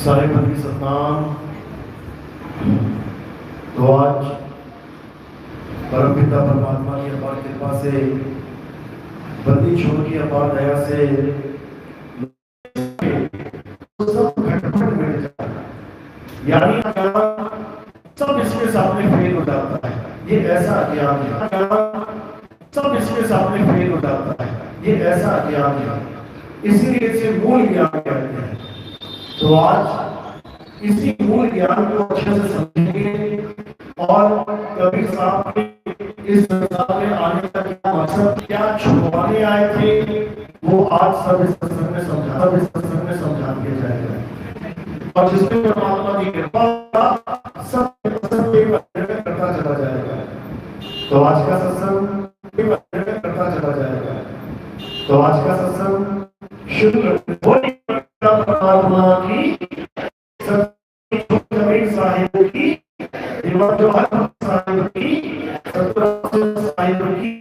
सारे प्रति सतनाम। तो आज परमपिता परमात्मा की अपार कृपा से, बंदी छोड़ की अपार दया से सब घटपट मिट जाता है, यानी सब इसके सामने फेल हो जाता है। ये ऐसा ज्ञान है, सब इसके सामने फेल हो जाता है। ये ऐसा ज्ञान है, इसीलिए इसे मूल ज्ञान कहते हैं। तो आज इसी मूल ज्ञान को अच्छे से समझेंगे और कबीर साहब के इस संसार में आने का क्या मकसद, क्या छुपाने आए थे, वो आज सब इस सत्संग में समझा दिया जाएगा। और जिसमें परमात्मा की कृपा सब करता चला जाएगा। तो आज का सत्संग करता चला जाएगा। तो आज का सत्संग शुरू परमात्मा की, कबीर साहिब की, साहिब की, साहिब की,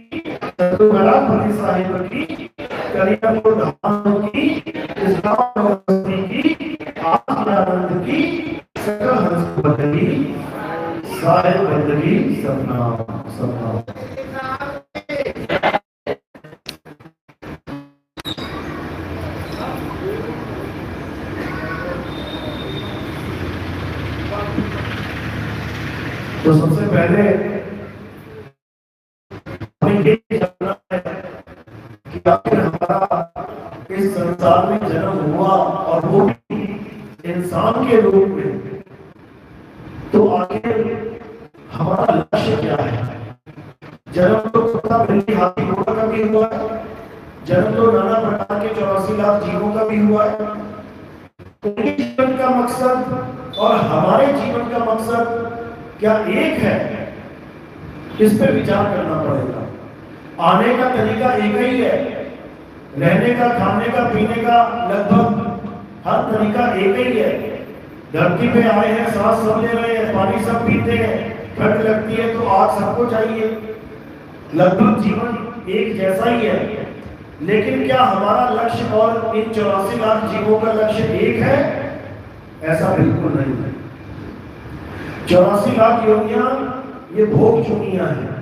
साहिब की, करियापुर धाम की, इस्लाम की, आनंद की, सकल हंस बदली, साहिब बदली, सतनाम सतनाम। तो सबसे पहले ये जानना है कि आखिर हमारा इस संसार में जन्म हुआ और वो भी इंसान के रूप में, तो आखिर हमारा लक्ष्य क्या है? जन्म तो पता बिल्ली हाथी घोड़ा का भी हुआ है, जन्म तो नाना प्रकार के 84 लाख जीवों का भी हुआ है। उनके जीवन का मकसद और हमारे जीवन का मकसद क्या एक है? इस पे विचार करना पड़ेगा। आने का तरीका एक ही है, रहने का, खाने का, पीने का, लगभग हर तरीका एक ही है। धरती पे आए हैं, सांस सब ले रहे हैं, पानी सब पीते हैं, ठंड लगती है तो आग सबको चाहिए। लगभग जीवन एक जैसा ही है, लेकिन क्या हमारा लक्ष्य और इन 84 लाख जीवों का लक्ष्य एक है? ऐसा बिल्कुल नहीं है। 84 लाख योनियां ये भोग चुनियां हैं,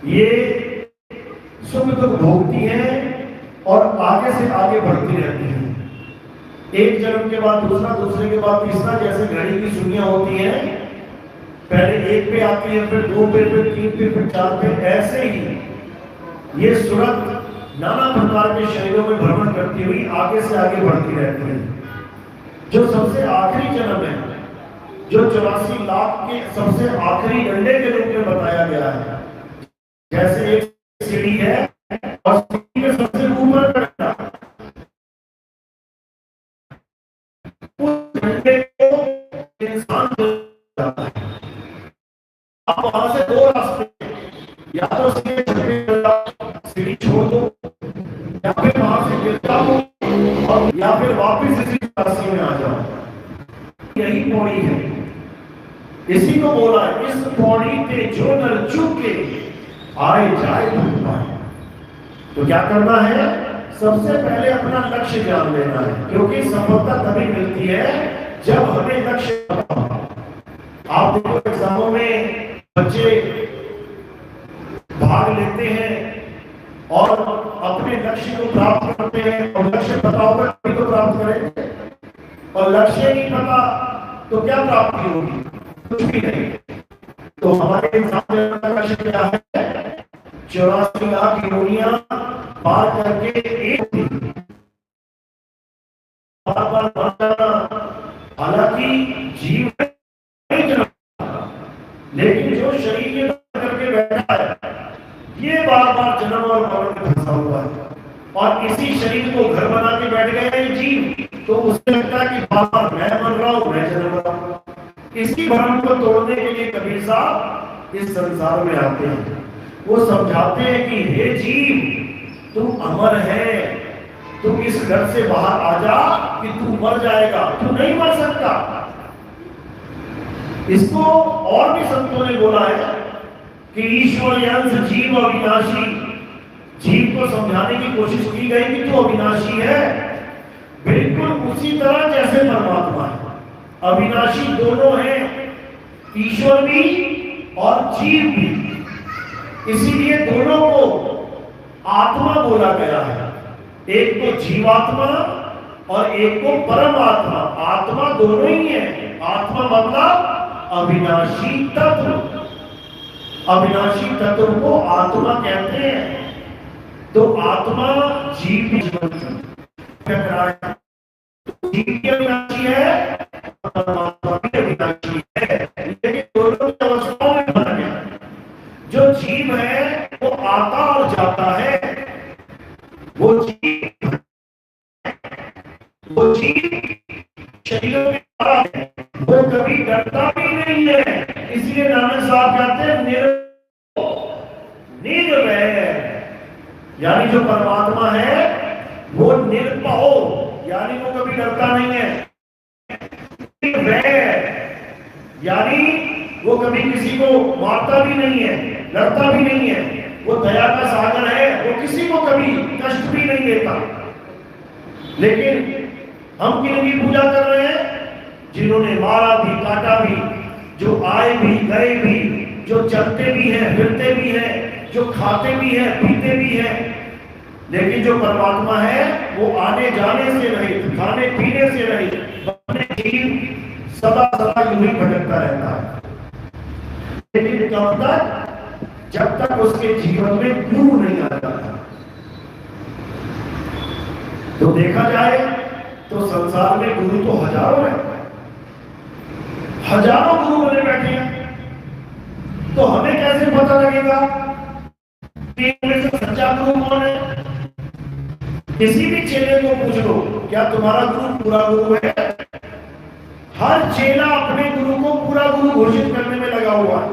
ये सुख दुख भोगती हैं और आगे से आगे बढ़ती रहती हैं। एक जन्म के बाद दूसरा, दूसरे के बाद तीसरा, जैसे घड़ी की सुइयां होती हैं, पहले एक पे आती है, फिर दो पे, फिर तीन पे, फिर चार पे। ऐसे ही ये सूरत नाना प्रकार के शरीरों में भ्रमण करती हुई आगे से आगे बढ़ती रहती है। जो सबसे आखिरी जन्म है, जो 84 लाख के सबसे आखिरी डंडे के रूप में बताया गया है, जैसे एक सीढ़ी है और सीढ़ी के सबसे ऊपर डंडा, उस डंडे को इंसान जाता है। अब वहां से दो रास्ते, या तो सीढ़ी छोड़ दो, या फिर वहां से गिर जाओ, या फिर वापिस इसी रास्ते में आ जाओ। यही पौड़ी है, इसी को बोला, इस पौड़ी पे जो नर चुके आए जाए भगवान। तो क्या करना है? सबसे पहले अपना लक्ष्य जान लेना है, क्योंकि सफलता तभी मिलती है जब हमें लक्ष्य पता हो। आप देखो एग्जामों में बच्चे भाग लेते हैं और अपने लक्ष्य को प्राप्त करते हैं, और लक्ष्य पता होगा तभी तो प्राप्त करेंगे, और लक्ष्य नहीं पता तो क्या प्राप्ति होगी? कुछ भी नहीं। तो हमारे एग्जाम का लक्ष्य क्या है? 84 लाख योनियां पार करके एक बार हालांकि जीव लेकिन जो शरीर में करके बैठा है, ये बार बार जन्म और मरण में फंसा हुआ है, और इसी शरीर को घर बना के बैठ गए हैं जीव। तो उससे लगता है कि बार बार मैं मर रहा हूं, मैं जन्म रहा हूं। इसी भ्रम को तोड़ने के लिए कबीर साहब इस संसार में आते हैं। वो समझाते हैं कि हे जीव, तू अमर है, तू इस घर से बाहर आ जा कि तू मर जाएगा, तू नहीं मर सकता। इसको और भी संतों ने बोला है कि ईश्वर अंश जीव अविनाशी। जीव को समझाने की कोशिश की गई कि तू अविनाशी है, बिल्कुल उसी तरह जैसे परमात्मा है। अविनाशी दोनों हैं, ईश्वर भी और जीव भी। इसीलिए दोनों को आत्मा बोला गया है, एक को जीवात्मा और एक को परमात्मा। आत्मा दोनों ही है। आत्मा मतलब अविनाशी तत्व, अविनाशी तत्व को आत्मा कहते हैं। तो आत्मा जीव भी जीव की अविनाशी है, परमात्मा भी अविनाशी है, लेकिन दोनों की अवस्थाओं में फर्क है। जो जीव है वो आता और जाता है, वो जीव शरीरों में आ है, वो कभी डरता भी नहीं है। इसलिए नानक साहब कहते हैं निर्भय, यानी जो परमात्मा है वो निर्भय, यानी वो कभी डरता नहीं है। निर्भय यानी वो कभी किसी को मारता भी नहीं है, लड़ता भी नहीं है। वो दया का सागर है, वो किसी को कभी कष्ट भी नहीं देता। लेकिन हम किनकी पूजा कर रहे हैं? जिन्होंने मारा भी, काटा भी, जो आए भी, गए भी, जो चलते भी हैं, फिरते भी हैं, जो खाते भी हैं, पीते भी हैं। लेकिन जो परमात्मा है वो आने जाने से रहित, खाने पीने से रहित, अपने जीव सदा सदा यूं ही भटकता रहता है। लेकिन कब तक? जब तक उसके जीवन में गुरु नहीं आ जाता। तो देखा जाए तो संसार में गुरु तो हजारों हैं, हजारों गुरु बने बैठे हैं। तो हमें कैसे पता लगेगा कि इनमें से सच्चा गुरु कौन है? किसी भी चेले को पूछ लो, क्या तुम्हारा गुरु पूरा गुरु है? हर चेला अपने गुरु को पूरा गुरु घोषित करने में लगा हुआ है।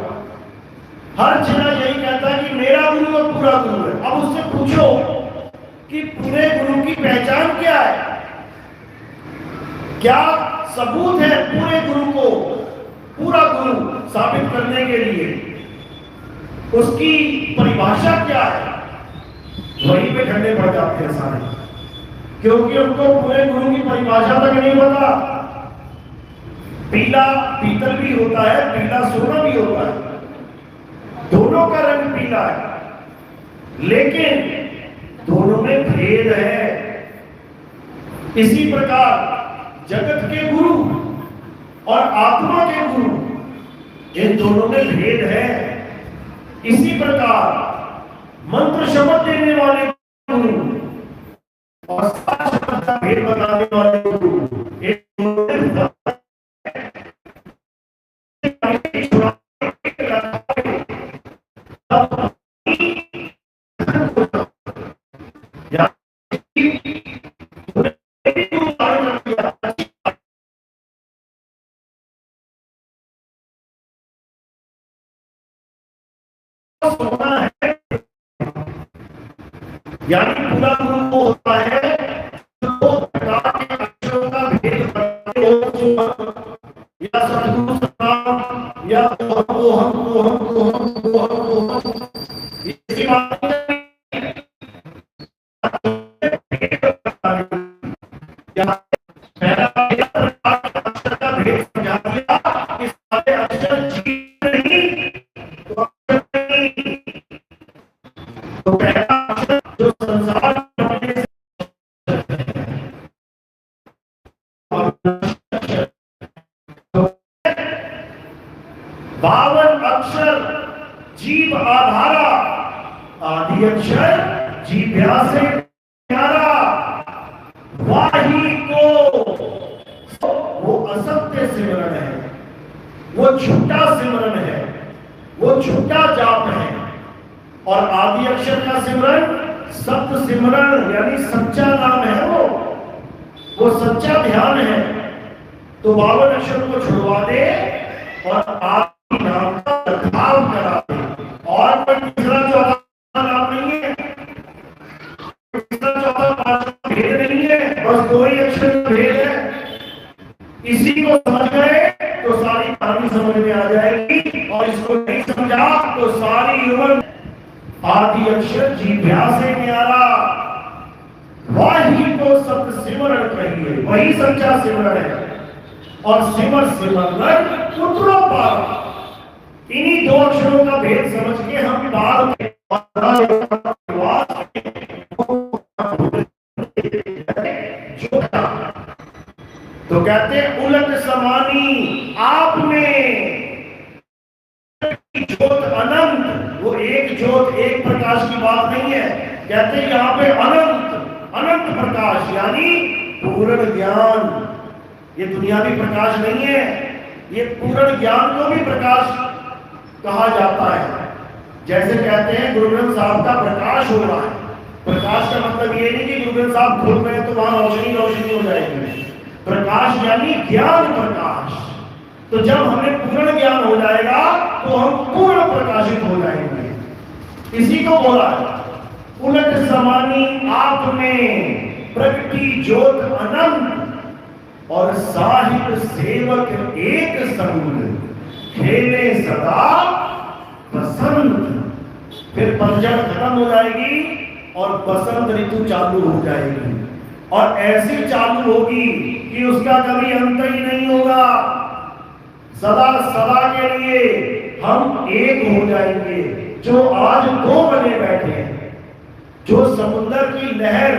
हर चेला यही कहता है कि मेरा गुरु तो पूरा गुरु है। अब उससे पूछो कि पूरे गुरु की पहचान क्या है? क्या सबूत है पूरे गुरु को पूरा गुरु साबित करने के लिए? उसकी परिभाषा क्या है? वहीं पे ठंडे पड़ जाते हैं सारे, क्योंकि उनको पूरे गुरु की परिभाषा तक नहीं पता। पीला पीतल भी होता है, पीला सोना भी होता है, दोनों का रंग पीला है, लेकिन दोनों में भेद है। इसी प्रकार जगत के गुरु और आत्मा के गुरु, इन दोनों में भेद है। इसी प्रकार मंत्र शब्द देने वाले गुरु और शब्द का भेद बताने वाले गुरु, यानी पूरा गुरु वो होता है जो प्रकार के अक्षरों का भेद करते हो, या सतगुरु सतनाम, या इसकी बात अक्षर का भेद समझा दिया कि सारे अक्षर जीव नहीं, तो पहला अक्षर जो संसार बावन अक्षर जीव आधारा, आदि अक्षर जीव्या से प्यारा, वाही को वो असत्य सिमरन है, वो झूठा सिमरन है, वो झूठा जाप है। और आदि अक्षर का सिमरन सत्य सिमरन यानी सच्चा नाम है, वो सच्चा ध्यान है। तो 52 अक्षर को छुड़वा दे और आदि नाम का प्रभाव करा दे। और कोई तीसरा चौथा नाम नहीं है, तीसरा चौथा पांचवा भेद नहीं है, बस 2 ही अक्षर भेद है। इसी को समझ गए तो सारी कहानी समझ में आ जाएगी, और इसको नहीं समझा तो सारी युवन आदि अक्षर जीव्या से न्यारा, वही को सत्य सिमरन कहिए, वही सच्चा सिमरन है। और सिमर सिमर उतरो पार। इन्हीं दो अक्षरों का भेद समझ के हम पार तो कहते हैं उलट समानी आप में ज्योत अनंत। वो एक ज्योत एक प्रकाश की बात नहीं है, कहते हैं यहाँ पे अनंत अनंत प्रकाश यानी पूर्ण ज्ञान। ये दुनियावी प्रकाश नहीं है, ये पूर्ण ज्ञान को भी प्रकाश कहा जाता है। जैसे कहते हैं गुरु ग्रंथ साहब का प्रकाश हो रहा है। प्रकाश का मतलब ये नहीं कि गुरु ग्रंथ साहब खोल रहे हैं तो वहां रोशनी रोशनी हो जाएगी। प्रकाश यानी ज्ञान प्रकाश। तो जब हमें पूर्ण ज्ञान हो जाएगा तो हम पूर्ण प्रकाशित हो जाएंगे। इसी को बोला उलट समानी आप में प्रगति ज्योत अनंत और साहिब सेवक एक संग खेले सदा बसंत। फिर पतझड़ खत्म हो जाएगी और बसंत ऋतु चालू हो जाएगी, और ऐसी चालू होगी कि उसका कभी अंत ही नहीं होगा। सदा सदा के लिए हम एक हो जाएंगे। जो आज दो बने बैठे हैं, जो समुद्र की लहर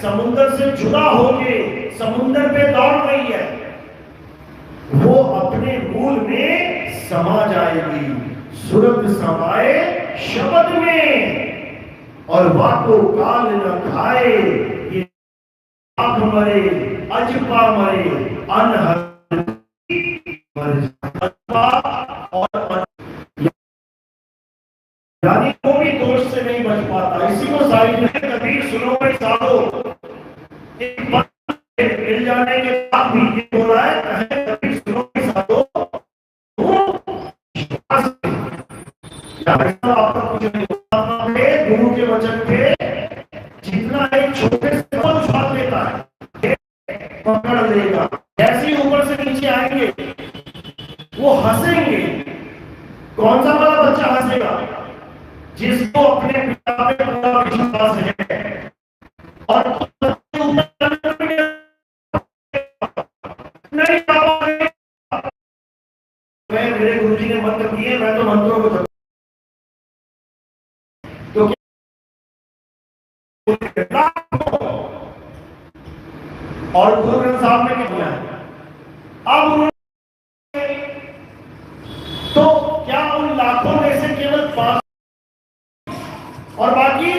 समुद्र से जुदा होके समुद्र पे दौड़ रही है, वो अपने मूल में समा जाएगी। सुरत समाए शब्द में और वाको काल न खाए। ये आंख मरे अजपा मरे अनहर और यानी वो भी दोष से नहीं बच पाता। इसी को साहिब ने कबीर सुनो में सालो मिल जाने के बाद भी ये बोला है कबीर सुनो में सालो गुरु के वचन पे जितना एक छोटे से उछाल देता है पकड़ लेगा। जैसे ही ऊपर से नीचे आएंगे वो हंसेंगे। कौन सा वाला बच्चा हंसेगा? जिसको अपने पिता पे पूरा विश्वास है। और नहीं मेरे गुरुजी ने मंत्र दिए, मैं तो मंत्रों को और गुरु ग्रंथ साहब ने किया। अब तो क्या उन लाखों में से केवल 5 और बाकी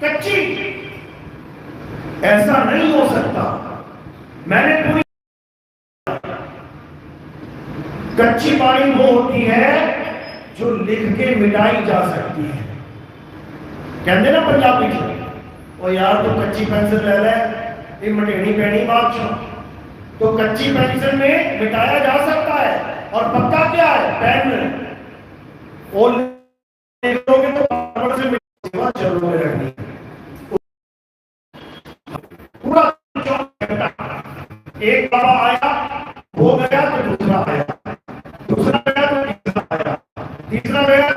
कच्ची? ऐसा नहीं हो सकता। मैंने पूरी कच्ची बाणी वो होती है जो लिख के मिटाई जा सकती है। कहते ना पंजाबी में, ओ यार तू कच्ची पेंसिल ले ले, ये मटेनी पैनी बात छो। तो कच्ची पेंसिल में मिटाया जा सकता है, और पक्का क्या है? पेन और लिखोगे तो कागज से मिटेगा, चलो में रखनी पूरा। एक बाबा आया, हो गया तो दूसरा आया, दूसरा गया तो तीसरा आया, तीसरा गया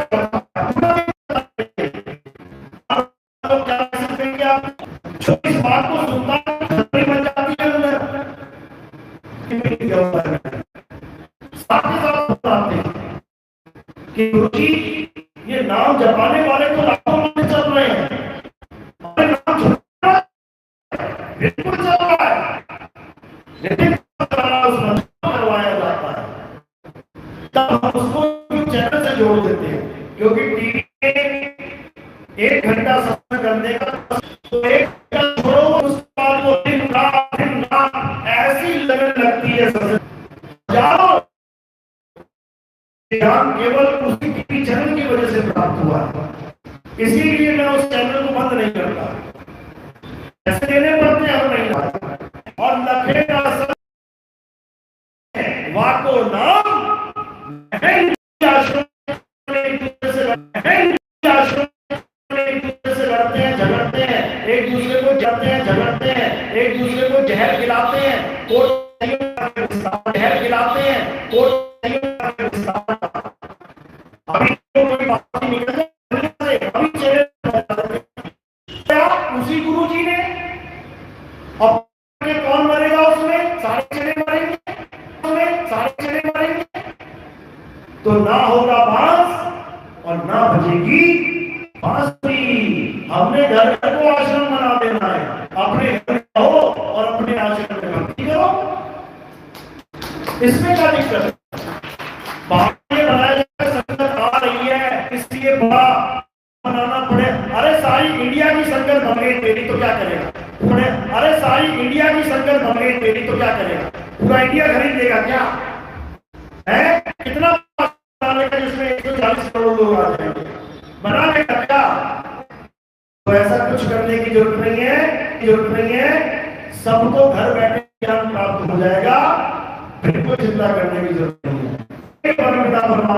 तो इस बात को सुनता बन जाती है अंदर। साथ ही साथ बताते हैं कि गुरुजी ये नाम जपाने वाले तो लाखों में चल रहे हैं, और नाम बिल्कुल चल रहा है, लेकिन करवाया जाता है तब हम उसको चैनल से जोड़ देते हैं। क्योंकि टीवी में 1 घंटा सफर करने का तो 1 घंटा छोड़ो, उसके बाद वो दिन रात ऐसी लगन लगती है। जाओ ज्ञान केवल उसी टीवी चैनल की वजह से प्राप्त हुआ है, इसीलिए मैं उस चैनल को बंद नहीं करता। ऐसे देने पड़ते हैं हम नहीं, और लखे का वाको नाम लड़ते हैं झगड़ते हैं, एक दूसरे को जलते हैं झगड़ते हैं, एक दूसरे को जहर खिलाते हैं, जहर खिलाते हैं। अभी कोई बात निकल जाए, अभी चले उसी गुरु जी ने, और कौन मरेगा उसमें? सारे चले मरेंगे उसमें। तो ना होगा बांस और ना बजेगी बांसुरी। हमने घर को आश्रम बना देना है, अपने घर रहो और अपने आश्रम में भक्ति करो, इसमें क्या दिक्कत है? बाहर ये बनाया जाए संगत आ रही है इसलिए बड़ा बनाना पड़े। अरे सारी इंडिया की संगत बन गई तेरी तो क्या करेगा? अरे सारी इंडिया की संगत बन गई तेरी तो क्या करेगा? पूरा इंडिया खरीद लेगा क्या? है कितना बनाने जिसमें 140 करोड़ लोग आ जाएंगे, बनाने का क्या? तो ऐसा कुछ करने की जरूरत नहीं है, सबको घर बैठे ज्ञान प्राप्त हो जाएगा, फिर कोई चिंता करने की जरूरत नहीं है। परम पिता परमात्मा